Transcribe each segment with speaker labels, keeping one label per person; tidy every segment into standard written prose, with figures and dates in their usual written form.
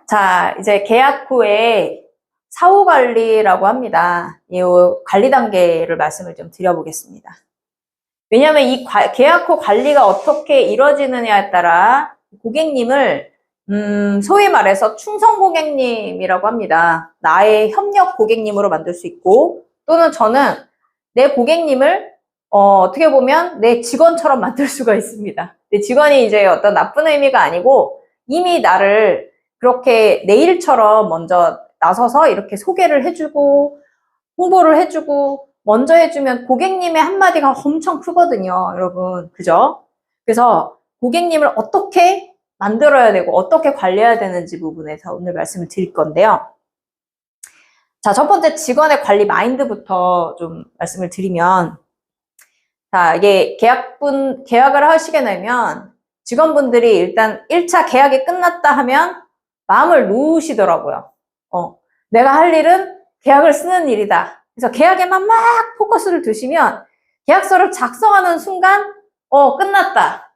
Speaker 1: 자, 이제 계약 후에 사후 관리라고 합니다. 이 관리 단계를 말씀을 좀 드려보겠습니다. 왜냐하면 이 계약 후 관리가 어떻게 이루어지느냐에 따라 고객님을 소위 말해서 충성 고객님이라고 합니다. 나의 협력 고객님으로 만들 수 있고, 또는 저는 내 고객님을 어떻게 보면 내 직원처럼 만들 수가 있습니다. 내 직원이 이제 어떤 나쁜 의미가 아니고 이미 나를 그렇게 내 일처럼 먼저 나서서 이렇게 소개를 해주고 홍보를 해주고 먼저 해주면 고객님의 한마디가 엄청 크거든요, 여러분. 그죠? 그래서 고객님을 어떻게 만들어야 되고 어떻게 관리해야 되는지 부분에서 오늘 말씀을 드릴 건데요. 자, 첫 번째 직원의 관리 마인드부터 좀 말씀을 드리면, 자, 이게 계약을 하시게 되면 직원분들이 일단 1차 계약이 끝났다 하면 마음을 놓으시더라고요. 내가 할 일은 계약을 쓰는 일이다. 그래서 계약에만 막 포커스를 두시면 계약서를 작성하는 순간 끝났다.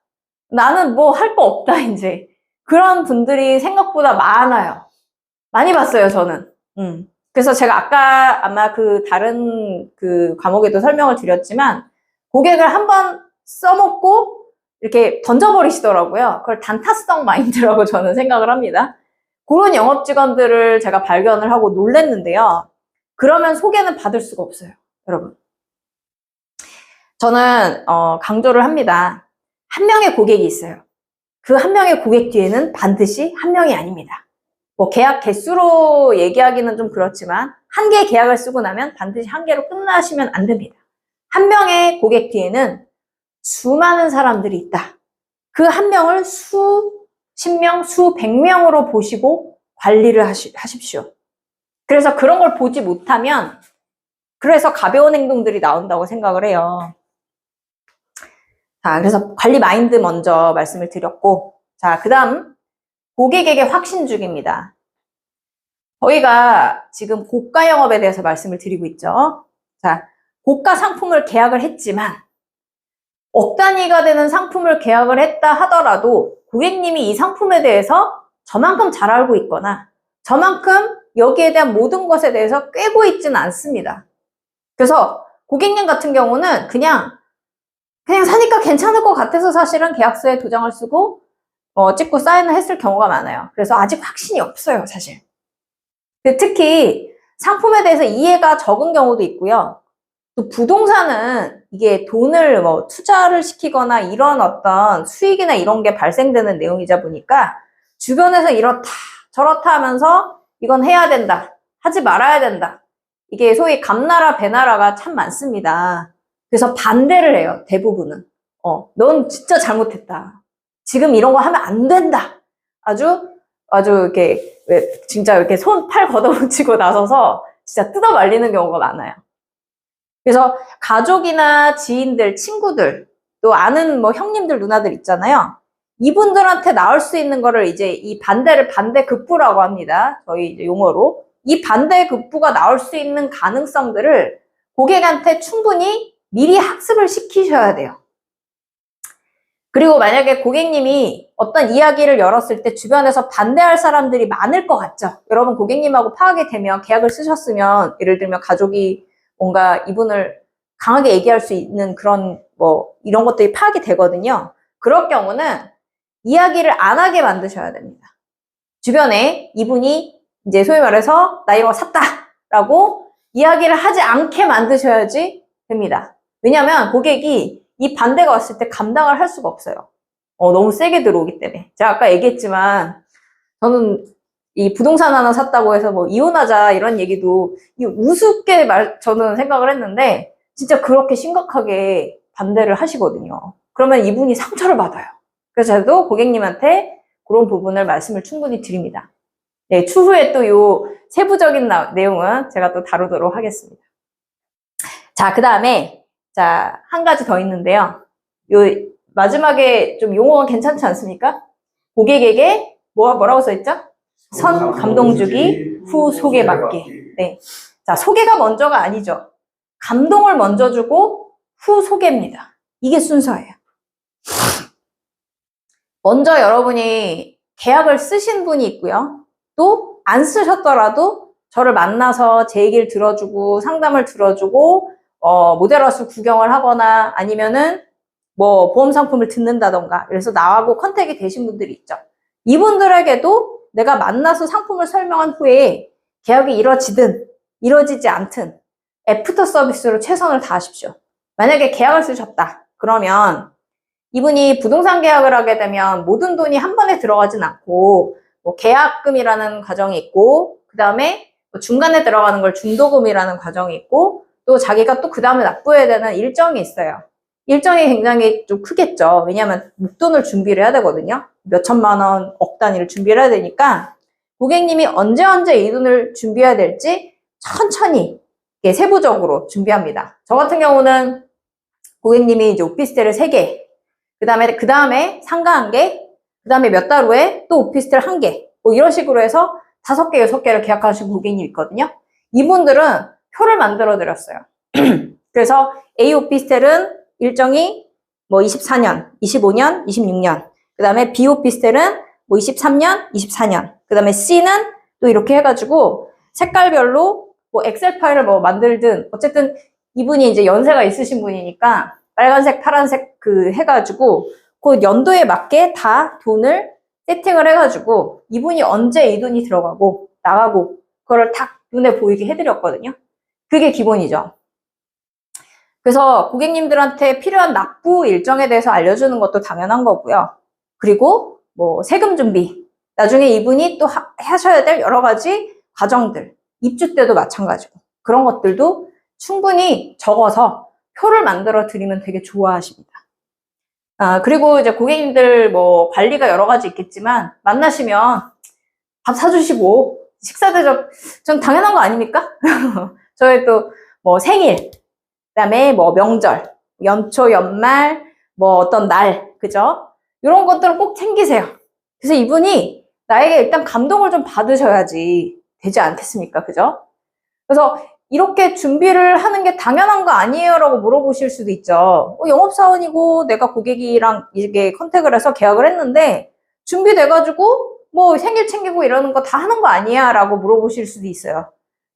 Speaker 1: 나는 뭐 할 거 없다 이제. 그런 분들이 생각보다 많아요. 많이 봤어요, 저는. 그래서 제가 아까 아마 그 다른 그 과목에도 설명을 드렸지만 고객을 한번 써먹고 이렇게 던져버리시더라고요. 그걸 단타성 마인드라고 저는 생각을 합니다. 그런 영업 직원들을 제가 발견을 하고 놀랬는데요. 그러면 소개는 받을 수가 없어요, 여러분. 저는 강조를 합니다. 한 명의 고객이 있어요. 그 한 명의 고객 뒤에는 반드시 한 명이 아닙니다. 뭐 계약 개수로 얘기하기는 좀 그렇지만 한 개의 계약을 쓰고 나면 반드시 한 개로 끝나시면 안 됩니다. 한 명의 고객 뒤에는 수많은 사람들이 있다. 그 한 명을 수십 명, 수백 명으로 보시고 관리를 하십시오. 그래서 그런 걸 보지 못하면 그래서 가벼운 행동들이 나온다고 생각을 해요. 자, 그래서 관리 마인드 먼저 말씀을 드렸고, 자, 그 다음 고객에게 확신 주기입니다. 저희가 지금 고가 영업에 대해서 말씀을 드리고 있죠. 자, 고가 상품을 계약을 했지만 억 단위가 되는 상품을 계약을 했다 하더라도 고객님이 이 상품에 대해서 저만큼 잘 알고 있거나 저만큼 여기에 대한 모든 것에 대해서 꿰고 있지는 않습니다. 그래서 고객님 같은 경우는 그냥 사니까 괜찮을 것 같아서 사실은 계약서에 도장을 쓰고 찍고 사인을 했을 경우가 많아요. 그래서 아직 확신이 없어요, 사실. 특히 상품에 대해서 이해가 적은 경우도 있고요. 또 부동산은 이게 돈을 투자를 시키거나 이런 어떤 수익이나 이런 게 발생되는 내용이자 보니까 주변에서 이렇다 저렇다 하면서 이건 해야 된다, 하지 말아야 된다. 이게 소위 감나라 배나라가 참 많습니다. 그래서 반대를 해요, 대부분은. 넌 진짜 잘못했다. 지금 이런 거 하면 안 된다. 아주 이렇게 진짜 이렇게 팔 걷어붙이고 나서서 진짜 뜯어 말리는 경우가 많아요. 그래서 가족이나 지인들, 친구들, 또 아는 형님들, 누나들 있잖아요. 이분들한테 나올 수 있는 거를 이제 이 반대를 반대급부라고 합니다. 저희 이제 용어로. 이 반대급부가 나올 수 있는 가능성들을 고객한테 충분히 미리 학습을 시키셔야 돼요. 그리고 만약에 고객님이 어떤 이야기를 열었을 때 주변에서 반대할 사람들이 많을 것 같죠? 여러분 고객님하고 파악이 되면 계약을 쓰셨으면 예를 들면 가족이 뭔가 이분을 강하게 얘기할 수 있는 그런 이런 것들이 파악이 되거든요. 그럴 경우는 이야기를 안 하게 만드셔야 됩니다. 주변에 이분이 이제 소위 말해서 나 이거 샀다 라고 이야기를 하지 않게 만드셔야지 됩니다. 왜냐하면 고객이 이 반대가 왔을 때 감당을 할 수가 없어요. 너무 세게 들어오기 때문에. 제가 아까 얘기했지만 저는 이 부동산 하나 샀다고 해서 이혼하자 이런 얘기도 우습게 저는 생각을 했는데 진짜 그렇게 심각하게 반대를 하시거든요. 그러면 이분이 상처를 받아요. 그래서 저도 고객님한테 그런 부분을 말씀을 충분히 드립니다. 네, 추후에 또 요 세부적인 내용은 제가 또 다루도록 하겠습니다. 자, 그 다음에 자, 한 가지 더 있는데요. 요 마지막에 좀 용어가 괜찮지 않습니까? 고객에게 뭐라고 써있죠? 선 감동 주기, 후 소개받기. 네. 자, 소개가 먼저가 아니죠. 감동을 먼저 주고 후 소개입니다. 이게 순서예요. 먼저 여러분이 계약을 쓰신 분이 있고요. 또 안 쓰셨더라도 저를 만나서 제 얘기를 들어주고 상담을 들어주고 모델하우스 구경을 하거나 아니면은 뭐 보험 상품을 듣는다던가 그래서 나하고 컨택이 되신 분들이 있죠. 이분들에게도 내가 만나서 상품을 설명한 후에 계약이 이뤄지든 이뤄지지 않든 애프터 서비스로 최선을 다하십시오. 만약에 계약을 쓰셨다. 그러면 이분이 부동산 계약을 하게 되면 모든 돈이 한 번에 들어가진 않고 뭐 계약금이라는 과정이 있고 그 다음에 중간에 들어가는 걸 중도금이라는 과정이 있고 또 자기가 또 그 다음에 납부해야 되는 일정이 있어요. 일정이 굉장히 좀 크겠죠. 왜냐하면 목돈을 준비를 해야 되거든요. 몇 천만 원, 억 단위를 준비를 해야 되니까 고객님이 언제 이 돈을 준비해야 될지 천천히 세부적으로 준비합니다. 저 같은 경우는 고객님이 이제 오피스텔을 3개, 그 다음에 상가 1개, 그 다음에 몇 달 후에 또 오피스텔 1개, 뭐 이런 식으로 해서 5개, 6개를 계약하신 고객님이 있거든요. 이분들은 표를 만들어 드렸어요. 그래서 A 오피스텔은 일정이 뭐 24년, 25년, 26년, 그 다음에 B 오피스텔은 뭐 23년, 24년, 그 다음에 C는 또 이렇게 해가지고 색깔별로 뭐 엑셀 파일을 뭐 만들든 어쨌든 이분이 이제 연세가 있으신 분이니까 빨간색, 파란색 그 해가지고 그 연도에 맞게 다 돈을 세팅을 해가지고 이분이 언제 이 돈이 들어가고 나가고 그거를 딱 눈에 보이게 해드렸거든요. 그게 기본이죠. 그래서 고객님들한테 필요한 납부 일정에 대해서 알려주는 것도 당연한 거고요. 그리고 뭐 세금 준비, 나중에 이분이 또 하셔야 될 여러 가지 과정들, 입주 때도 마찬가지고 그런 것들도 충분히 적어서 표를 만들어 드리면 되게 좋아하십니다. 그리고 이제 고객님들 뭐 관리가 여러 가지 있겠지만 만나시면 밥 사주시고 식사 대접 전 당연한 거 아닙니까? 저희 또 뭐 생일, 그다음에 뭐 명절, 연초, 연말, 뭐 어떤 날, 그죠? 이런 것들은 꼭 챙기세요. 그래서 이분이 나에게 일단 감동을 좀 받으셔야지 되지 않겠습니까? 그죠? 그래서 이렇게 준비를 하는 게 당연한 거 아니에요? 라고 물어보실 수도 있죠. 영업사원이고 내가 고객이랑 이게 컨택을 해서 계약을 했는데 준비돼가지고 뭐 생일 챙기고 이러는 거 다 하는 거 아니야? 라고 물어보실 수도 있어요.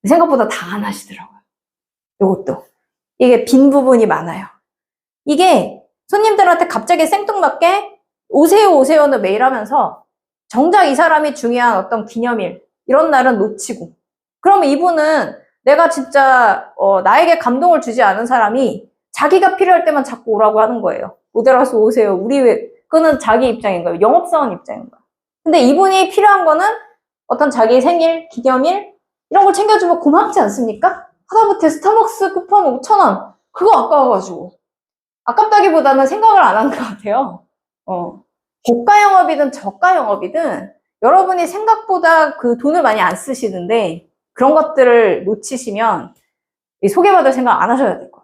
Speaker 1: 생각보다 다 안 하시더라고요. 요것도. 이게 빈 부분이 많아요. 이게 손님들한테 갑자기 생뚱맞게 오세요는 매일 하면서 정작 이 사람이 중요한 어떤 기념일 이런 날은 놓치고 그러면 이분은 내가 진짜 나에게 감동을 주지 않은 사람이 자기가 필요할 때만 자꾸 오라고 하는 거예요. 모델하우스 오세요. 우리 왜 그거는 자기 입장인 거예요. 영업사원 입장인 거예요. 근데 이분이 필요한 거는 어떤 자기 생일, 기념일 이런 걸 챙겨주면 고맙지 않습니까? 하다못해 스타벅스 쿠폰 5,000원 그거 아까워가지고 아깝다기보다는 생각을 안 한 것 같아요. 고가 영업이든 저가 영업이든 여러분이 생각보다 그 돈을 많이 안 쓰시는데 그런 것들을 놓치시면 소개받을 생각 안 하셔야 될 것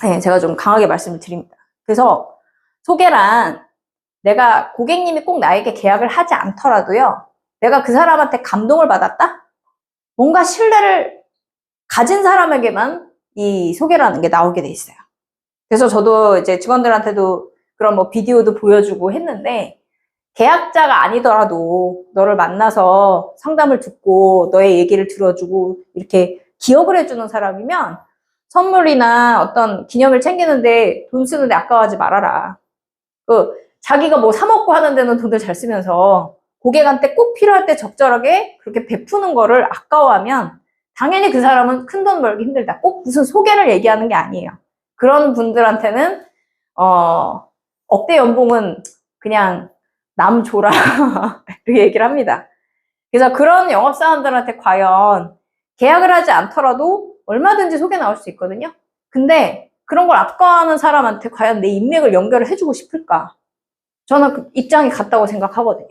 Speaker 1: 같아요. 네, 제가 좀 강하게 말씀을 드립니다. 그래서 소개란 내가 고객님이 꼭 나에게 계약을 하지 않더라도요. 내가 그 사람한테 감동을 받았다? 뭔가 신뢰를 가진 사람에게만 이 소개라는 게 나오게 돼 있어요. 그래서 저도 이제 직원들한테도 그런 뭐 비디오도 보여주고 했는데 계약자가 아니더라도 너를 만나서 상담을 듣고 너의 얘기를 들어주고 이렇게 기억을 해주는 사람이면 선물이나 어떤 기념일 챙기는데 돈 쓰는데 아까워하지 말아라. 자기가 뭐 사 먹고 하는 데는 돈을 잘 쓰면서 고객한테 꼭 필요할 때 적절하게 그렇게 베푸는 거를 아까워하면 당연히 그 사람은 큰 돈 벌기 힘들다. 꼭 무슨 소개를 얘기하는 게 아니에요. 그런 분들한테는 억대 연봉은 그냥 남 줘라 이렇게 얘기를 합니다. 그래서 그런 영업사원들한테 과연 계약을 하지 않더라도 얼마든지 소개 나올 수 있거든요. 근데 그런 걸 아까워하는 사람한테 과연 내 인맥을 연결을 해주고 싶을까? 저는 그 입장이 같다고 생각하거든요.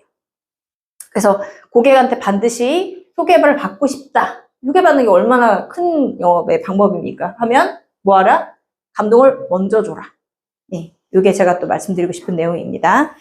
Speaker 1: 그래서 고객한테 반드시 소개를 받고 싶다. 소개받는 게 얼마나 큰 영업의 방법입니까? 하면 뭐하라? 감동을 먼저 줘라. 네, 이게 제가 또 말씀드리고 싶은 내용입니다.